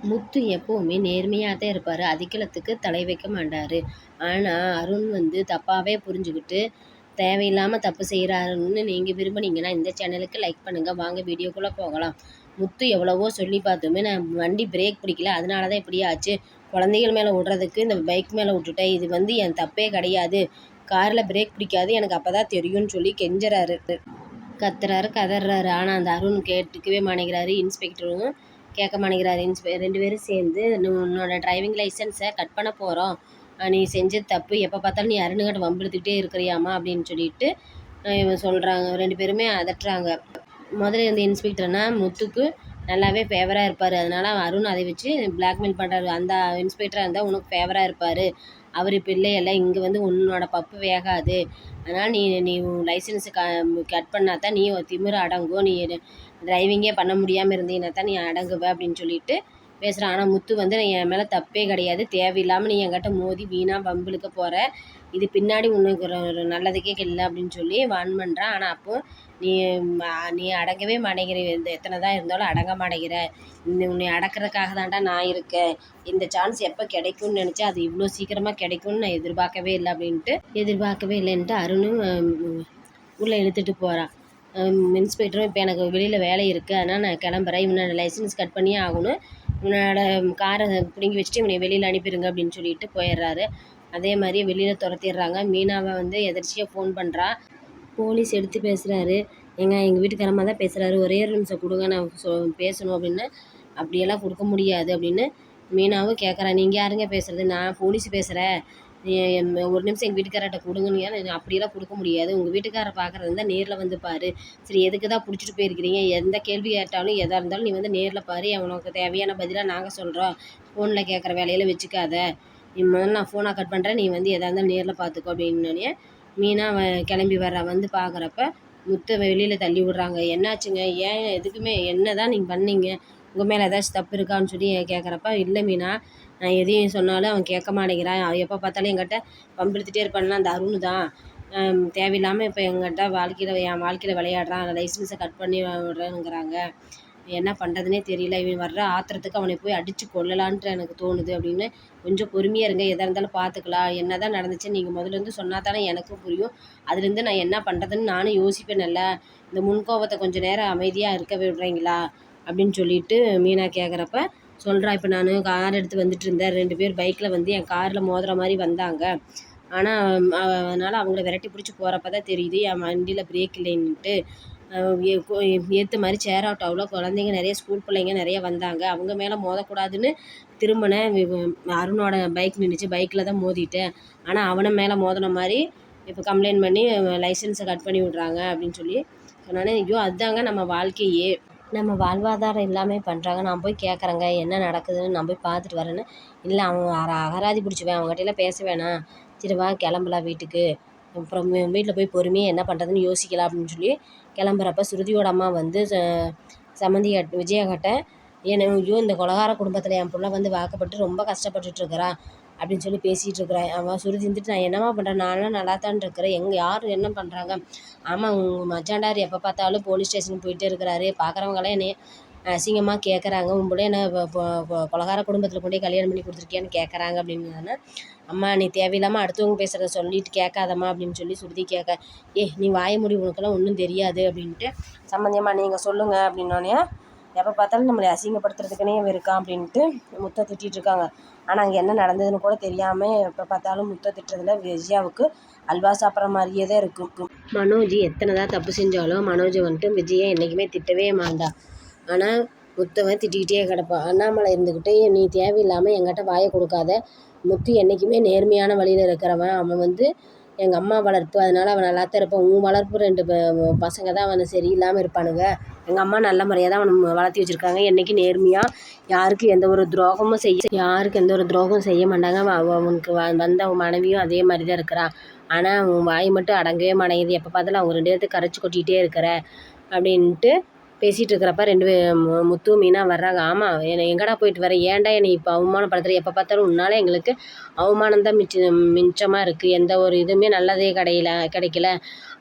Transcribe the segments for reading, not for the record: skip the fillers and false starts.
முத்து எப்பவுமே நேர்மையாக தான் இருப்பார். அதிகாரத்துக்கு தலை வைக்க மாட்டார். ஆனால் அருண் தப்பாகவே புரிஞ்சுக்கிட்டு தேவையில்லாமல் தப்பு செய்கிறாருன்னு நீங்கள் விரும்புனீங்கன்னா இந்த சேனலுக்கு லைக் பண்ணுங்கள். வாங்க வீடியோக்குள்ளே போகலாம். முத்து எவ்வளவோ சொல்லி பார்த்துமே நான் வண்டி பிரேக் பிடிக்கல, அதனால தான் இப்படி ஆச்சு. குழந்தைகள் மேலே விட்றதுக்கு இந்த பைக் மேலே விட்டுட்டேன். இது என் தப்பே கிடையாது. காரில் பிரேக் பிடிக்காது, எனக்கு அப்போ தான் தெரியும்னு சொல்லி கெஞ்சுறாரு, கத்துறாரு, கதறாரு. ஆனால் அந்த அருண் கேட்டுக்கவே மாட்டேங்கிறாரு. இன்ஸ்பெக்டரும் கேட்க மாட்டேங்கிறாரு. 2 பேரும் சேர்ந்து உன்னோட டிரைவிங் லைசன்ஸை கட் பண்ண போகிறோம், நீ செஞ்சது தப்பு, எப்போ பார்த்தாலும் நீ அருணுகிட்ட வம்பிழுத்துக்கிட்டே இருக்கிறியாமா அப்படின்னு சொல்லிட்டு இவன் சொல்கிறாங்க. 2 பேருமே அதட்டுறாங்க. முதல்ல இருந்த இன்ஸ்பெக்டர்னா முத்துக்கு நல்லாவே ஃபேவராக இருப்பார். அதனால் அருண் அதை வச்சு பிளாக்மெயில் பண்ணுறாரு. அந்த இன்ஸ்பெக்டராக இருந்தால் உனக்கு ஃபேவராக இருப்பார், அவர் பிள்ளையெல்லாம் இங்கே உன்னோட பப்பு வேகாது, அதனால் நீ நீ லைசன்ஸு கட் பண்ணால் தான் நீ திமிரு அடங்கும், நீ டிரைவிங்கே பண்ண முடியாமல் இருந்தீங்கன்னா தான் நீ அடங்குவ அப்படின்னு சொல்லிட்டு பேசுகிறான். ஆனால் முத்து என் மேலே தப்பே கிடையாது, தேவையில்லாமல் நீ என்கிட்ட மோதி வீணாக வம்பிழுக்க போகிற, இது பின்னாடி உனக்கு ஒரு நல்லதுக்கே இல்லை அப்படின்னு சொல்லி வான் பண்ணுறான். ஆனால் அப்போது நீ அடங்கவே மாட்டேங்கிற, எத்தனை தான் இருந்தாலும் அடங்க மாட்டேங்கிற, உன்னை அடக்கிறதுக்காக தான்டா நான் இருக்கேன், இந்த சான்ஸ் எப்போ கிடைக்கும்னு நினச்சா அது இவ்வளோ சீக்கிரமாக கிடைக்கும்னு நான் எதிர்பார்க்கவே இல்லைன்ட்டு அருணும் உள்ளே இழுத்துட்டு போகிறான். இன்ஸ்பெக்டரும் இப்போ எனக்கு வெளியில் வேலை இருக்குது, அதனால் நான் கிளம்புறேன், இவனோட லைசன்ஸ் கட் பண்ணியே ஆகணும், இவனோட காரை பிடுங்கி வச்சுட்டு இவனை வெளியில் அனுப்பிடுங்க அப்படின்னு சொல்லிட்டு போயிடுறாரு. அதே மாதிரி வெளியில் துரத்திடுறாங்க. மீனாவை எதர்ச்சியாக ஃபோன் பண்ணுறா. போலீஸ் எடுத்து பேசுகிறாரு. எங்கள் வீட்டுக்காரமாக தான் பேசுகிறாரு, ஒரே ஒரு நிமிஷம் கொடுங்க, நான் பேசணும் அப்படின்னு. அப்படியெல்லாம் கொடுக்க முடியாது அப்படின்னு மீனாவும் கேட்குறா. நீங்கள் யாருங்க பேசுகிறது? நான் போலீஸ் பேசுகிறேன், ஒரு நிமிஷம் எங்கள் வீட்டுக்காரர்கிட்ட கொடுங்கன்னு. அப்படியெல்லாம் கொடுக்க முடியாது, உங்கள் வீட்டுக்காரரை பார்க்குறது இருந்தால் நேரில் பாரு. சரி, எதுக்கு தான் பிடிச்சிட்டு போயிருக்கிறீங்க, எந்த கேள்வி கேட்டாலும் எதாக இருந்தாலும் நீ நேரில் பாரு, அவனுக்கு தேவையான பதிலாக நாங்கள் சொல்கிறோம், ஃபோனில் கேட்குற வேலையில் வச்சுக்காத, நீ முதல்ல நான் ஃபோனை கட் பண்ணுறேன், நீ எதாக இருந்தாலும் நேரில் பார்த்துக்கோ அப்படின்னோடனே மீனா கிளம்பி வர்றா. பார்க்குறப்ப முத்தை வெளியில் தள்ளி விட்றாங்க. என்னாச்சுங்க, ஏன் எதுக்குமே என்ன தான் நீங்கள் பண்ணீங்க, உங்கள் மேலே ஏதாச்சும் தப்பு இருக்கான்னு சொல்லி கேட்குறப்ப, இல்லை மீனா, நான் எதையும் சொன்னாலும் அவன் கேட்க மாட்டேங்கிறான், எப்போ பார்த்தாலும் என்கிட்ட வம்பிழுத்துட்டே இருப்பான்லாம் அந்த அருண் தான், தேவையில்லாமல் இப்போ என் வாழ்க்கையில் விளையாடுறான், லைசன்ஸை கட் பண்ணி விடுறேங்கிறாங்க, என்ன பண்ணுறதுனே தெரியல, இவன் வர்ற ஆத்திரத்துக்கு அவனை போய் அடித்து கொள்ளலான்ட்டு எனக்கு தோணுது அப்படின்னு. கொஞ்சம் பொறுமையாக இருங்க, எதாக இருந்தாலும் பார்த்துக்கலாம், என்ன தான் நடந்துச்சுன்னு நீங்கள் முதல்ல சொன்னால் தானே எனக்கும் புரியும், அதுலேருந்து நான் என்ன பண்ணுறதுன்னு நானும் யோசிப்பேன். நல்லா இந்த முன்கோபத்தை கொஞ்சம் நேரம் அமைதியாக இருக்க விடுறீங்களா அப்படின்னு சொல்லிட்டு மீனா கேட்குறப்ப சொல்கிறா. இப்போ நான் கார் எடுத்து வந்துட்டு இருந்தேன், 2 பேர் பைக்கில் என் காரில் மோதுற மாதிரி வந்தாங்க, ஆனால் அதனால் அவங்கள விரட்டி பிடிச்சி போகிறப்ப தான் தெரியுது என் வண்டியில் பிரேக் இல்லைன்னுட்டு. ஏற்ற மாதிரி சேர் ஆட்டோவில் குழந்தைங்க நிறைய, ஸ்கூல் பிள்ளைங்க நிறைய வந்தாங்க, அவங்க மேலே மோதக்கூடாதுன்னு திரும்பினேன், அருணோட பைக் நின்றுச்சு, பைக்கில் தான் மோதிட்டேன், ஆனால் அவனை மேலே மோதின மாதிரி இப்போ கம்ப்ளைண்ட் பண்ணி லைசன்ஸை கட் பண்ணி விட்றாங்க அப்படின்னு சொல்லி சொன்னானே. ஐயோ, அதுதாங்க நம்ம வாழ்க்கையே, நம்ம வாழ்வாதாரம் எல்லாமே பண்ணுறாங்க, நான் போய் கேட்குறேங்க என்ன நடக்குதுன்னு, நான் போய் பார்த்துட்டு வரேன்னு. இல்லை, அவன் அகராதி பிடிச்சிவேன், அவங்ககிட்டலாம் பேச வேணாம், சரி வா கிளம்பலாம் வீட்டுக்கு, அப்புறம் வீட்டில் போய் பொறுமையாக என்ன பண்ணுறதுன்னு யோசிக்கலாம் அப்படின்னு சொல்லி கிளம்புறப்ப ஸ்ருதியோட அம்மா சம்மந்தி விஜயாக்கிட்ட, ஐயோ இந்த கொலகார குடும்பத்தில் என் பிள்ளை வாக்கப்பட்டு ரொம்ப கஷ்டப்பட்டுட்ருக்கிறா அப்படின்னு சொல்லி பேசிகிட்டு இருக்கிறேன். அவன் சுருதி இருந்துட்டு, நான் என்னம்மா பண்ணுறேன், நான்லாம் நல்லா தான் இருக்கிறேன், யார் என்ன பண்ணுறாங்க, ஆமாம் உங்கள் மச்சாண்டார் எப்போ பார்த்தாலும் போலீஸ் ஸ்டேஷனுக்கு போயிட்டே இருக்கிறாரு, பார்க்குறவங்களாம் என்னை அசிங்கமாக கேட்குறாங்க, உங்களே என்ன கொலகார குடும்பத்தில் கொண்டு கல்யாணம் பண்ணி கொடுத்துருக்கியான்னு கேட்குறாங்க அப்படின்னு. அம்மா நீ தேவையில்லாமல் அடுத்தவங்க பேசுகிறத சொல்லிட்டு கேட்காதம்மா அப்படின்னு சொல்லி சுருதி கேட்க, நீ வாய மூடி, உனக்கெல்லாம் ஒன்றும் தெரியாது அப்படின்ட்டு. சம்மந்தியம்மா நீங்கள் சொல்லுங்கள் அப்படின்னோடனே, எப்போ பார்த்தாலும் நம்மளை அசிங்கப்படுத்துறதுக்குனே இருக்கான் அப்படின்ட்டு முத்தை திட்டிகிட்டு இருக்காங்க. ஆனால் அங்கே என்ன நடந்ததுன்னு கூட தெரியாமல் எப்போ பார்த்தாலும் முத்தை திட்டுறதுல விஜயாவுக்கு அல்வா சாப்பிட்ற மாதிரியே தான் இருக்கும். மனோஜ் எத்தனை தான் தப்பு செஞ்சாலும் மனோஜை விஜயை என்றைக்குமே திட்டவே மாட்டா. ஆனால் முத்தவன் திட்டிக்கிட்டே கிடப்பான். அண்ணாமலை இருந்துக்கிட்டே, நீ தேவையில்லாமல் என்கிட்ட வாயை கொடுக்காத, முத்து என்றைக்குமே நேர்மையான வழியில் இருக்கிறவன், அவன் எங்கள் அம்மா வளர்ப்பு, அதனால் அவன் நல்லா தான் இருப்பான், உன் வளர்ப்பு 2 பசங்க தான் அவனை சரியில்லாமல் இருப்பானுங்க, எங்கள் அம்மா நல்ல முறையாக தான் அவனை வளர்த்தி வச்சுருக்காங்க, என்றைக்கும் நேர்மையாக யாருக்கு எந்த ஒரு துரோகமும் செய்ய மாட்டாங்க, அவனுக்கு வந்த மனைவியும் அதே மாதிரி தான் இருக்கிறான், ஆனால் அவன் வாய் மட்டும் அடங்கவே மாட்டேங்குது, எப்போ பார்த்தாலும் அவங்க 2 பேர்த்துக்கு கரைச்சி கொட்டிகிட்டே இருக்கிற அப்படின்ட்டு பேசிகிட்டு இருக்கிறப்ப 2 முத்து மீனா வர்றாங்க. ஆமாம், எங்கடா போயிட்டு வர, ஏன்டா என்னை இப்போ அவமானப்படுத்துகிற, எப்போ பார்த்தாலும் உன்னால் எங்களுக்கு அவமானம் தான் மிச்சமாக இருக்குது, எந்த ஒரு இதுவுமே நல்லதே கிடைக்கல,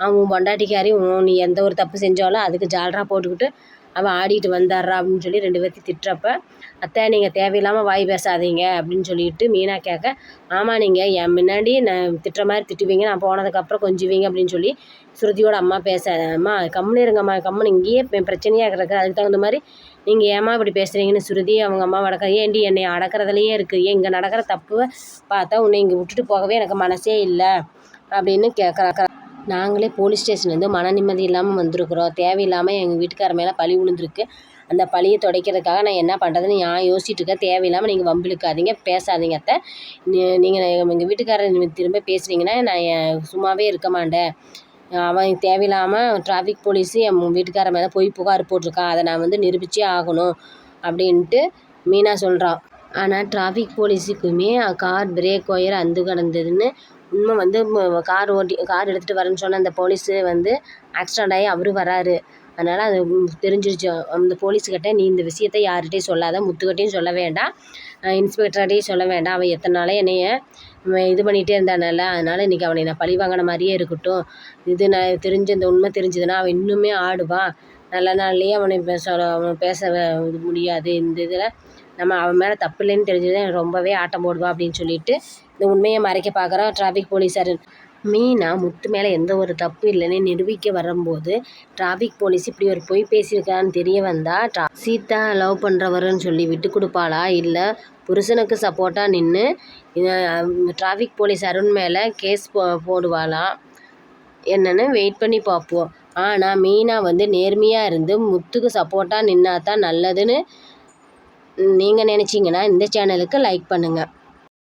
அவன் பொண்டாட்டிக்காரி, நீ எந்த ஒரு தப்பு செஞ்சாலும் அதுக்கு ஜால்ரா போட்டுக்கிட்டு அவன் ஆடிட்டு வந்தாடுறா அப்படின்னு சொல்லி 2 பேர்த்தையும் திட்டுறப்ப, அத்தை நீங்கள் தேவையில்லாமல் வாய் பேசாதீங்க அப்படின்னு சொல்லிட்டு மீனா கேட்க, ஆமாம் நீங்கள் என் முன்னாடி நான் திட்டுற மாதிரி திட்டுவீங்க, நான் போனதுக்கப்புறம் கொஞ்சுவீங்க அப்படின்னு சொல்லி ஸ்ருதியோட அம்மா பேச, அம்மா கம்முன்னு இருங்கம்மா, கம்முன்னு இங்கேயே பிரச்சனையாக கிடக்கு, அதுக்கு தகுந்த மாதிரி நீங்கள் ஏம்மா இப்படி பேசுகிறீங்கன்னு ஸ்ருதி அவங்க அம்மா வடக்க, ஏண்டி என்னை அடக்கிறதுலையே இருக்குது, ஏன் இங்கே நடக்கிற தப்பு பார்த்தா உன்னை இங்கே விட்டுட்டு போகவே எனக்கு மனசே இல்லை அப்படின்னு கேட்குறா. நாங்களே போலீஸ் ஸ்டேஷன்லேருந்து மன நிம்மதி இல்லாமல் வந்திருக்குறோம், தேவையில்லாமல் எங்கள் வீட்டுக்கார மேலே பழி விழுந்திருக்கு, அந்த பழியை துடைக்கிறதுக்காக நான் என்ன பண்ணுறதுன்னு நான் யோசிச்சுட்டு இருக்கேன், தேவையில்லாமல் நீங்கள் வம்பிழுக்காதீங்க, பேசாதீங்க அத்தை, நீங்கள் எங்கள் வீட்டுக்காரர் திரும்ப பேசுனீங்கன்னா நான் சும்மாவே இருக்க மாட்டேன், அவன் தேவையில்லாமல் டிராஃபிக் போலீஸு என் வீட்டுக்கார மேலே போய் புகார் போட்டிருக்கான், அதை நான் வந்து நிரூபித்தே ஆகணும் அப்படின்ட்டு மீனா சொல்கிறான். ஆனால் டிராஃபிக் போலீஸுக்குமே கார் பிரேக் ஒயர் அந்து கிடந்ததுன்னு உண்மை வந்து கார் எடுத்துகிட்டு வரேன்னு சொன்ன அந்த போலீஸு வந்து ஆக்சிடெண்ட் ஆகி அவரும் வராரு. அதனால் அது தெரிஞ்சிருச்சு அந்த போலீஸுக்கிட்ட, நீ இந்த விஷயத்தை யார்கிட்டையும் சொல்லாத, முத்துக்கிட்டையும் சொல்ல வேண்டாம், இன்ஸ்பெக்டர்கிட்டையும் சொல்ல வேண்டாம், அவன் எத்தனை நாளே என்னைய இது பண்ணிகிட்டே இருந்தானல்ல, அதனால் இன்றைக்கி அவனை நான் பழி வாங்கின மாதிரியே இருக்கட்டும், இது நான் இந்த உண்மை தெரிஞ்சதுன்னா அவன் இன்னுமே ஆடுவான், நல்ல நாள்லேயே அவனை பேச இது முடியாது, இந்த இதில் நம்ம அவன் மேலே தப்பு இல்லைன்னு தெரிஞ்சது ரொம்பவே ஆட்டம் போடுவான் அப்படின்னு சொல்லிட்டு இந்த உண்மையை மறைக்க பார்க்குறான் டிராஃபிக் போலீஸார். மீனா முத்து மேலே எந்த ஒரு தப்பு இல்லைன்னு நிரூபிக்க வரும்போது டிராஃபிக் போலீஸ் இப்படி ஒரு பொய் பேசியிருக்கான்னு தெரிய வந்தால் சீதா லவ் பண்ணுறவருன்னு சொல்லி விட்டு கொடுப்பாளா, இல்லை புருஷனுக்கு சப்போர்ட்டாக நின்று டிராஃபிக் போலீஸ் அருண் மேலே கேஸ் போடுவாளா என்னன்னு வெயிட் பண்ணி பார்ப்போம். ஆனால் மீனா வந்து நேர்மையாக இருந்து முத்துக்கு சப்போர்ட்டாக நின்னா தான் நல்லதுன்னு நீங்கள் நினச்சிங்கன்னா இந்த சேனலுக்கு லைக் பண்ணுங்கள்.